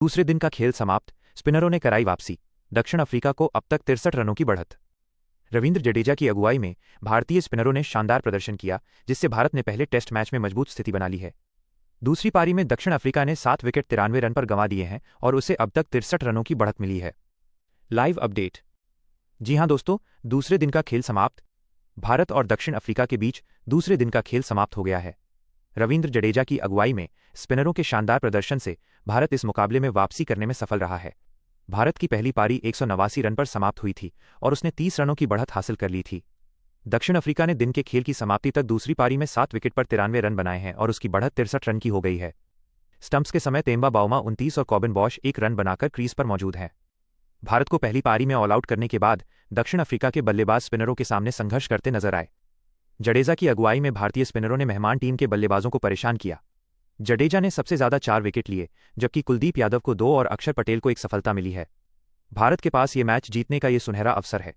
दूसरे दिन का खेल समाप्त, स्पिनरों ने कराई वापसी। दक्षिण अफ्रीका को अब तक 63 रनों की बढ़त। रविंद्र जडेजा की अगुवाई में भारतीय स्पिनरों ने शानदार प्रदर्शन किया, जिससे भारत ने पहले टेस्ट मैच में मजबूत स्थिति बना ली है। दूसरी पारी में दक्षिण अफ्रीका ने 7 विकेट 93 रन पर गंवा दिए हैं और उसे अब तक 63 रनों की बढ़त मिली है। Live update. जी हां दोस्तों, दूसरे दिन का खेल समाप्त। भारत और दक्षिण अफ्रीका के बीच दूसरे दिन का खेल समाप्त हो गया है। रविंद्र जडेजा की अगुवाई में स्पिनरों के शानदार प्रदर्शन से भारत इस मुकाबले में वापसी करने में सफल रहा है। भारत की पहली पारी 189 रन पर समाप्त हुई थी और उसने 30 रनों की बढ़त हासिल कर ली थी। दक्षिण अफ्रीका ने दिन के खेल की समाप्ति तक दूसरी पारी में 7 विकेट पर 93 रन बनाए हैं और उसकी बढ़त 63 रन की हो गई है। स्टंप्स के समय तेम्बा बाउमा 29 और कॉबिन बॉश 1 रन बनाकर क्रीज पर मौजूद हैं। भारत को पहली पारी में ऑल आउट करने के बाद दक्षिण अफ्रीका के बल्लेबाज स्पिनरों के सामने संघर्ष करते नजर आए। जडेजा की अगुवाई में भारतीय स्पिनरों ने मेहमान टीम के बल्लेबाजों को परेशान किया। जडेजा ने सबसे ज्यादा 4 विकेट लिए, जबकि कुलदीप यादव को 2 और अक्षर पटेल को 1 सफलता मिली है। भारत के पास ये मैच जीतने का ये सुनहरा अवसर है।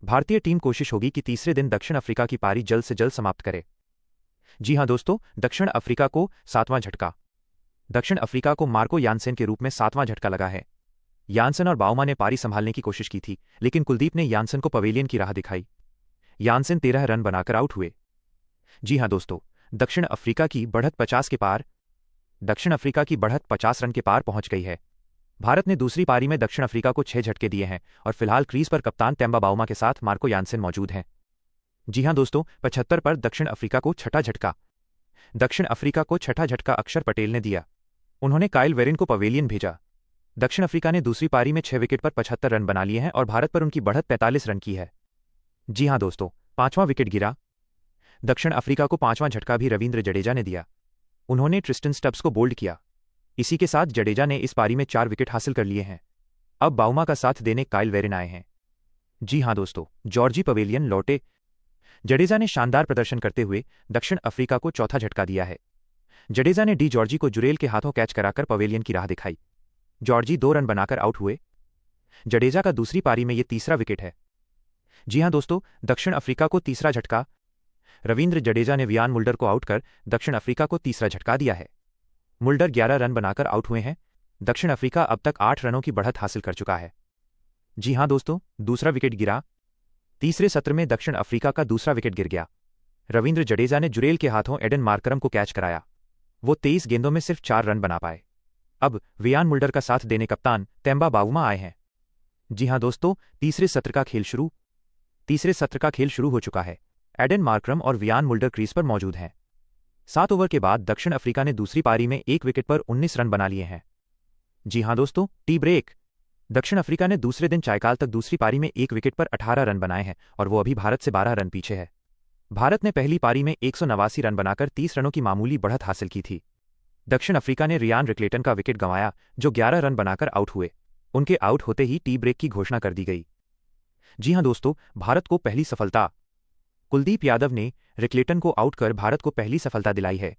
भारतीय टीम कोशिश होगी कि तीसरे दिन दक्षिण अफ्रीका की पारी जल्द से जल्द समाप्त करे। जी हां दोस्तों, दक्षिण अफ्रीका को 7वां झटका। दक्षिण अफ्रीका को मार्को यानसेन के रूप में 7वां झटका लगा है। यानसेन और बाउमा ने पारी संभालने की कोशिश की थी, लेकिन कुलदीप ने यानसेन को पवेलियन की राह दिखाई। यानसेन 13 रन बनाकर आउट हुए। जी हां दोस्तों, दक्षिण अफ्रीका की बढ़त 50 के पार। दक्षिण अफ्रीका की बढ़त 50 रन के पार पहुंच गई है। भारत ने दूसरी पारी में दक्षिण अफ्रीका को 6 झटके दिए हैं और फिलहाल क्रीज पर कप्तान तेम्बा बाउमा के साथ मार्को यानसेन मौजूद हैं। जी हां दोस्तों, 75 पर दक्षिण अफ्रीका को छठा झटका। दक्षिण अफ्रीका को छठा झटका अक्षर पटेल ने दिया। उन्होंने काइल वेरिन को पवेलियन भेजा। दक्षिण अफ्रीका ने दूसरी पारी में 6 विकेट पर 75 रन बना लिए हैं और भारत पर उनकी बढ़त 45 रन की है। जी हां दोस्तों, 5वां विकेट गिरा। दक्षिण अफ्रीका को 5वां झटका भी रविंद्र जडेजा ने दिया। उन्होंने ट्रिस्टन स्टब्स को बोल्ड किया। इसी के साथ जडेजा ने इस पारी में 4 विकेट हासिल कर लिए हैं। अब बाउमा का साथ देने काइल वेरिन आए हैं। जी हां दोस्तों, जॉर्जी पवेलियन लौटे। जडेजा ने शानदार प्रदर्शन करते हुए दक्षिण अफ्रीका को चौथा झटका दिया है। जडेजा ने डी जॉर्जी को जुरेल के हाथों कैच कराकर पवेलियन की राह दिखाई। जॉर्जी 2 रन बनाकर आउट हुए। जडेजा का दूसरी पारी में यह तीसरा विकेट है। जी हां दोस्तों, दक्षिण अफ्रीका को तीसरा झटका। रविंद्र जडेजा ने वियान मुल्डर को आउट कर दक्षिण अफ्रीका को तीसरा झटका दिया है। मुल्डर 11 रन बनाकर आउट हुए हैं। दक्षिण अफ्रीका अब तक 8 रनों की बढ़त हासिल कर चुका है। जी हां दोस्तों, दूसरा विकेट गिरा। तीसरे सत्र में दक्षिण अफ्रीका का दूसरा विकेट गिर गया। रविंद्र जडेजा ने जुरेल के हाथों एडन मार्करम को कैच कराया। वो 23 गेंदों में सिर्फ 4 रन बना पाए। अब वियान मुल्डर का साथ देने कप्तान तेम्बा बाउमा आए हैं। जी हां दोस्तों, तीसरे सत्र का खेल शुरू हो चुका है। एडन मार्करम और वियान मुल्डर क्रीज पर मौजूद हैं। 7 ओवर के बाद दक्षिण अफ्रीका ने दूसरी पारी में 1 विकेट पर 19 रन बना लिए हैं। जी हां दोस्तों, टी ब्रेक। दक्षिण अफ्रीका ने दूसरे दिन चायकाल तक दूसरी पारी में 1 विकेट पर 18 रन बनाए हैं और वो अभी भारत से 12 रन पीछे है। भारत ने पहली पारी में 189 रन बनाकर 30 रनों की मामूली बढ़त हासिल की थी। दक्षिण अफ्रीका ने रियान रिक्लेटन का विकेट गंवाया, जो 11 रन बनाकर आउट हुए। उनके आउट होते ही टी ब्रेक की घोषणा कर दी गई। जी हां दोस्तों, भारत को पहली सफलता। कुलदीप यादव ने रिक्लेटन को आउट कर भारत को पहली सफलता दिलाई है।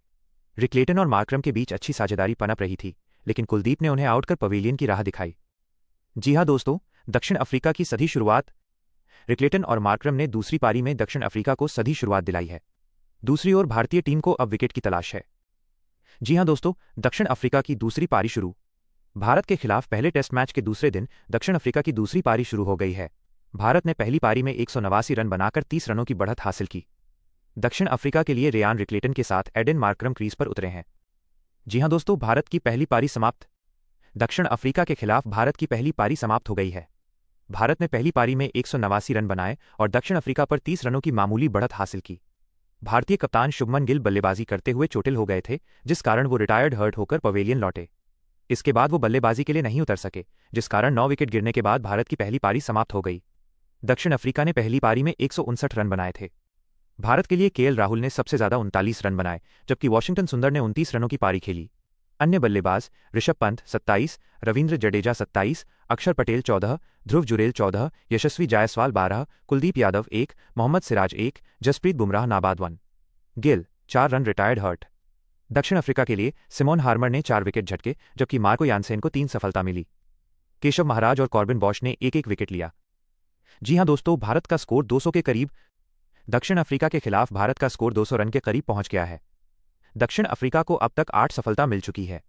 रिक्लेटन और मार्करम के बीच अच्छी साझेदारी पनप रही थी, लेकिन कुलदीप ने उन्हें आउट कर पवेलियन की राह दिखाई। जी हां दोस्तों, दक्षिण अफ्रीका की सधी शुरुआत। रिक्लेटन और मार्करम ने दूसरी पारी में दक्षिण अफ्रीका को सधी शुरुआत दिलाई है। दूसरी ओर भारतीय टीम को अब विकेट की तलाश है। जी हां दोस्तों, दक्षिण अफ्रीका की दूसरी पारी शुरू। भारत के खिलाफ पहले टेस्ट मैच के दूसरे दिन दक्षिण अफ्रीका की दूसरी पारी शुरू हो गई है। भारत ने पहली पारी में 189 रन बनाकर 30 रनों की बढ़त हासिल की। दक्षिण अफ्रीका के लिए रियान रिक्लेटन के साथ एडन मार्करम क्रीज पर उतरे हैं। जी हां दोस्तों, भारत की पहली पारी समाप्त। दक्षिण अफ्रीका के खिलाफ भारत की पहली पारी समाप्त हो गई है। भारत ने पहली पारी में 189 रन बनाए और दक्षिण अफ्रीका पर 30 रनों की मामूली बढ़त हासिल की। भारतीय कप्तान शुभमन गिल बल्लेबाजी करते हुए चोटिल हो गए थे, जिस कारण वो रिटायर्ड हर्ट होकर पवेलियन लौटे। इसके बाद वो बल्लेबाजी के लिए नहीं उतर सके, जिस कारण 9 विकेट गिरने के बाद भारत की पहली पारी समाप्त हो गई। दक्षिण अफ्रीका ने पहली पारी में 159 रन बनाए थे। भारत के लिए केएल राहुल ने सबसे ज्यादा 39 रन बनाए, जबकि वॉशिंगटन सुंदर ने 29 रनों की पारी खेली। अन्य बल्लेबाज ऋषभ पंत 27, रविंद्र जडेजा 27, अक्षर पटेल 14, ध्रुव जुरेल 14, यशस्वी जायसवाल 12, कुलदीप यादव 1, मोहम्मद सिराज 1, जसप्रीत बुमराह नाबाद 1। Gill 4 run retired hurt. दक्षिण अफ्रीका के लिए सिमोन हार्मर ने 4 विकेट झटके, जबकि मार्को यानसेन को 3 सफलता मिली। केशव महाराज और कॉर्बिन बॉश ने 1-1 विकेट लिया। जी हां दोस्तों, भारत का स्कोर 200 के करीब। दक्षिण अफ्रीका के खिलाफ भारत का स्कोर 200 रन के करीब पहुंच गया है। दक्षिण अफ्रीका को अब तक 8 सफलता मिल चुकी है।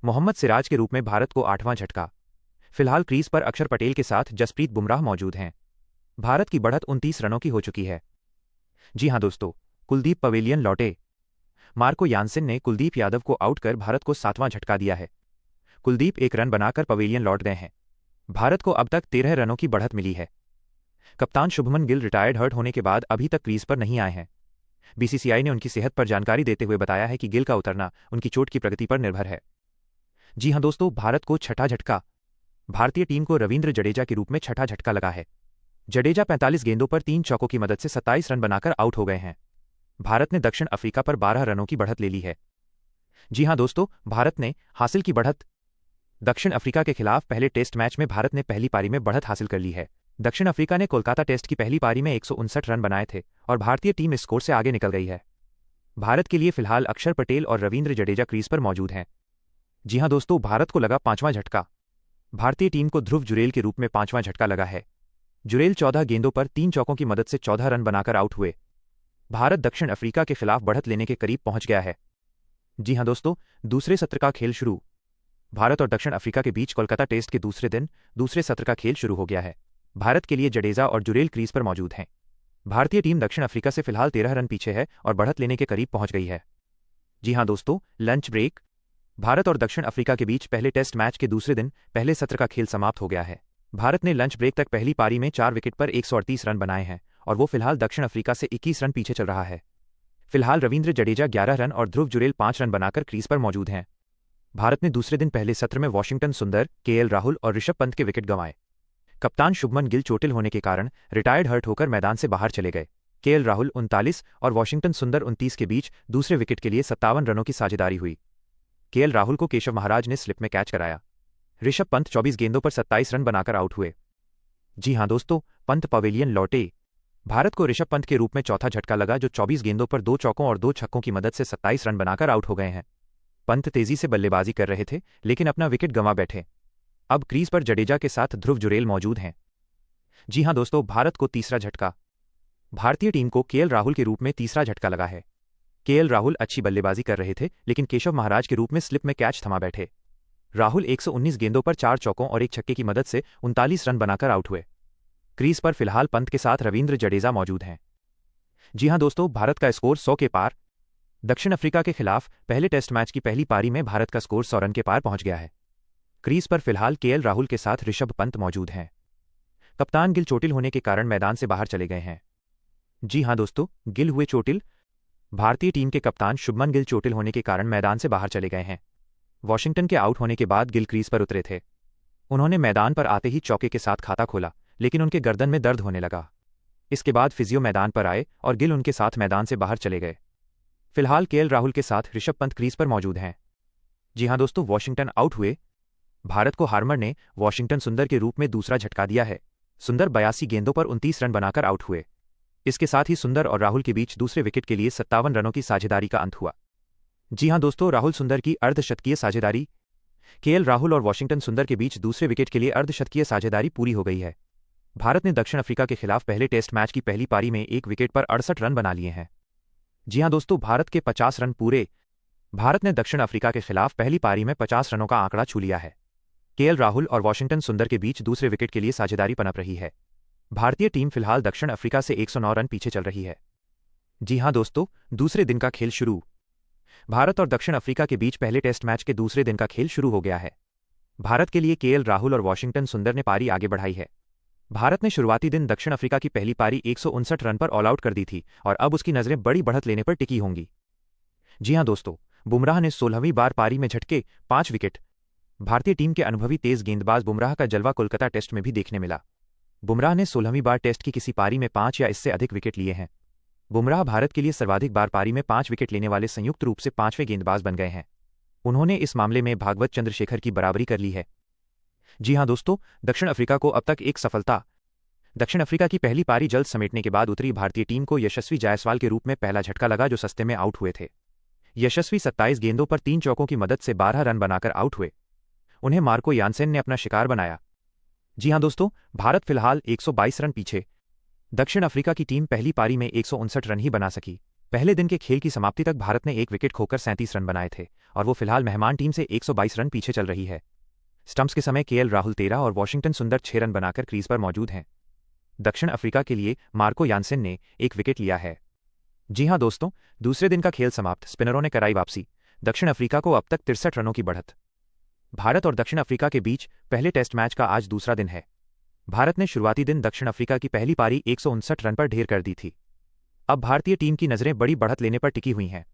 मोहम्मद सिराज के रूप में भारत को 8वां झटका। फिलहाल क्रीज पर अक्षर पटेल के साथ जसप्रीत बुमराह मौजूद हैं। भारत की बढ़त 29 रनों की हो चुकी है। जी हां दोस्तों, कुलदीप पवेलियन लौटे। मार्को यानसेन ने कुलदीप यादव को आउट कर भारत को 7वां झटका दिया है। कुलदीप 1 रन बनाकर पवेलियन लौट गए हैं। भारत को अब तक 13 रनों की बढ़त मिली है। कप्तान शुभमन गिल रिटायर्ड हर्ट होने के बाद अभी तक क्रीज पर नहीं आए हैं। बीसीसीआई ने उनकी सेहत पर जानकारी देते हुए बताया है कि गिल का उतरना उनकी चोट की प्रगति पर निर्भर है। जी हां दोस्तों, भारत को छठा झटका। भारतीय टीम को रवींद्र जडेजा के रूप में छठा झटका लगा है। जडेजा 45 गेंदों पर 3 चौकों की मदद से 27 रन बनाकर आउट हो गए हैं। भारत ने दक्षिण अफ्रीका पर 12 रनों की बढ़त ले ली है। जी हां दोस्तों, भारत ने हासिल की बढ़त। दक्षिण अफ्रीका के खिलाफ पहले टेस्ट मैच में भारत ने पहली पारी में बढ़त हासिल कर ली है। दक्षिण अफ्रीका ने कोलकाता टेस्ट की पहली पारी में 159 रन बनाए थे और भारतीय टीम इस स्कोर से आगे निकल गई है। भारत के लिए फिलहाल अक्षर पटेल और रवींद्र जडेजा क्रीज पर मौजूद हैं। जी हां दोस्तों, भारत को लगा 5वां झटका। भारतीय टीम को ध्रुव जुरेल के रूप में 5वां झटका लगा है। जुरेल 14 गेंदों पर 3 चौकों की मदद से 14 रन बनाकर आउट हुए। भारत दक्षिण अफ्रीका के खिलाफ बढ़त लेने के करीब पहुंच गया है। जी हां दोस्तों, दूसरे सत्र का खेल शुरू। भारत और दक्षिण अफ्रीका के बीच कोलकाता टेस्ट के दूसरे दिन दूसरे सत्र का खेल शुरू हो गया है। भारत के लिए जडेजा और जुरेल क्रीज पर मौजूद हैं। भारतीय टीम दक्षिण अफ्रीका से फिलहाल 13 रन पीछे है और बढ़त लेने के करीब पहुंच गई है। जी हां दोस्तों, लंच ब्रेक। भारत और दक्षिण अफ्रीका के बीच पहले टेस्ट मैच के दूसरे दिन पहले सत्र का खेल समाप्त हो गया है। भारत ने लंच ब्रेक तक पहली पारी में 4 विकेट पर 138 रन बनाए हैं और वो फिलहाल दक्षिण अफ्रीका से 21 रन पीछे चल रहा है। फिलहाल रवींद्र जडेजा 11 रन और ध्रुव जुरेल 5 रन बनाकर क्रीज पर मौजूद हैं। भारत ने दूसरे दिन पहले सत्र में वॉशिंगटन सुंदर, केएल राहुल और ऋषभ पंत के विकेट गंवाए। कप्तान शुभमन गिल चोटिल होने के कारण रिटायर्ड हर्ट होकर मैदान से बाहर चले गए। केएल राहुल 39 और वॉशिंगटन सुंदर 29 के बीच दूसरे विकेट के लिए 57 रनों की साझेदारी हुई। केएल राहुल को केशव महाराज ने स्लिप में कैच कराया। ऋषभ पंत 24 गेंदों पर 27 रन बनाकर आउट हुए। जी हां दोस्तों, पंत पवेलियन लौटे। भारत को ऋषभ पंत के रूप में चौथा झटका लगा, जो 24 गेंदों पर 2 चौकों और 2 छक्कों की मदद से 27 रन बनाकर आउट हो गए हैं। पंत तेजी से बल्लेबाजी कर रहे थे लेकिन अपना विकेट गंवा बैठे। अब क्रीज पर जडेजा के साथ ध्रुव जुरेल मौजूद हैं। जी हां दोस्तों, भारत को तीसरा झटका। भारतीय टीम को केएल राहुल के रूप में तीसरा झटका लगा है। केएल राहुल अच्छी बल्लेबाजी कर रहे थे लेकिन केशव महाराज के रूप में स्लिप में कैच थमा बैठे। राहुल 119 गेंदों पर 4 चौकों और 1 छक्के की मदद से 39 रन बनाकर आउट हुए। क्रीज पर फिलहाल पंत के साथ रवींद्र जडेजा मौजूद हैं। जी हां दोस्तों, भारत का स्कोर 100 के पार। दक्षिण अफ्रीका के खिलाफ पहले टेस्ट मैच की पहली पारी में भारत का स्कोर 100 रन के पार पहुंच गया है। क्रीज पर फिलहाल केएल राहुल के साथ ऋषभ पंत मौजूद हैं। कप्तान गिल चोटिल होने के कारण मैदान से बाहर चले गए हैं। जी हां दोस्तों, गिल हुए चोटिल। भारतीय टीम के कप्तान शुभमन गिल चोटिल होने के कारण मैदान से बाहर चले गए हैं। वॉशिंगटन के आउट होने के बाद गिल क्रीज पर उतरे थे। उन्होंने मैदान पर आते ही चौके के साथ खाता खोला लेकिन उनके गर्दन में दर्द होने लगा। इसके बाद फिजियो मैदान पर आए और गिल उनके साथ मैदान से बाहर चले गए। फिलहाल केएल राहुल के साथ ऋषभ पंत क्रीज पर मौजूद हैं। जी हां दोस्तों, वॉशिंगटन आउट हुए। भारत को हार्मर ने वॉशिंगटन सुंदर के रूप में दूसरा झटका दिया है। सुंदर 82 गेंदों पर 29 रन बनाकर आउट हुए। इसके साथ ही सुंदर और राहुल के बीच दूसरे विकेट के लिए 57 रनों की साझेदारी का अंत हुआ। जी हां दोस्तों, राहुल सुंदर की अर्धशतकीय साझेदारी। केएल राहुल और वॉशिंगटन सुंदर के बीच दूसरे विकेट के लिए अर्धशतकीय साझेदारी पूरी हो गई है। भारत ने दक्षिण अफ्रीका के खिलाफ पहले टेस्ट मैच की पहली पारी में 1 विकेट पर 68 रन बना लिए हैं। जी हां दोस्तों, भारत के 50 रन पूरे। भारत ने दक्षिण अफ्रीका के खिलाफ पहली पारी में 50 रनों का आंकड़ा छू लिया है। केएल राहुल और वॉशिंगटन सुंदर के बीच दूसरे विकेट के लिए साझेदारी पनप रही है। भारतीय टीम फिलहाल दक्षिण अफ्रीका से 109 रन पीछे चल रही है। जी हां दोस्तों, दूसरे दिन का खेल शुरू। भारत और दक्षिण अफ्रीका के बीच पहले टेस्ट मैच के दूसरे दिन का खेल शुरू हो गया है। भारत के लिए केएल राहुल और वॉशिंगटन सुंदर ने पारी आगे बढ़ाई है। भारत ने शुरुआती दिन दक्षिण अफ्रीका की पहली पारी 159 रन पर ऑल आउट कर दी थी और अब उसकी नजरें बड़ी बढ़त लेने पर टिकी होंगी। जी हां दोस्तों, बुमराह ने 16वीं बार पारी में झटके 5 विकेट। भारतीय टीम के अनुभवी तेज गेंदबाज बुमराह का जलवा कोलकाता टेस्ट में भी देखने मिला। बुमराह ने 16वीं बार टेस्ट की किसी पारी में 5 या इससे अधिक विकेट लिए हैं। बुमराह भारत के लिए सर्वाधिक बार पारी में 5 विकेट लेने वाले संयुक्त रूप से 5वें गेंदबाज बन गए हैं। उन्होंने इस मामले में भागवत चंद्रशेखर की बराबरी कर ली है। जी हां दोस्तों, दक्षिण अफ्रीका को अब तक एक सफलता। दक्षिण अफ्रीका की पहली पारी जल्द समेटने के बाद उतरी भारतीय टीम को यशस्वी जायसवाल के रूप में पहला झटका लगा, जो सस्ते में आउट हुए थे। यशस्वी 27 गेंदों पर 3 चौकों की मदद से 12 रन बनाकर आउट हुए। उन्हें मार्को यानसेन ने अपना शिकार बनाया। जी हां दोस्तों, भारत फिलहाल 122 रन पीछे। दक्षिण अफ्रीका की टीम पहली पारी में 159 रन ही बना सकी। पहले दिन के खेल की समाप्ति तक भारत ने एक विकेट खोकर 37 रन बनाए थे और वो फिलहाल मेहमान टीम से 122 रन पीछे चल रही है। स्टंप्स के समय केएल राहुल 13 और वॉशिंगटन सुंदर 6 रन बनाकर क्रीज पर मौजूद हैं। दक्षिण अफ्रीका के लिए मार्को यानसेन ने एक विकेट लिया है। जी हां दोस्तों, दूसरे दिन का खेल समाप्त, स्पिनरों ने कराई वापसी, दक्षिण अफ्रीका को अब तक 63 रनों की बढ़त। भारत और दक्षिण अफ्रीका के बीच पहले टेस्ट मैच का आज दूसरा दिन है। भारत ने शुरुआती दिन दक्षिण अफ्रीका की पहली पारी 159 रन पर ढेर कर दी थी। अब भारतीय टीम की नजरें बड़ी बढ़त लेने पर टिकी हुई हैं।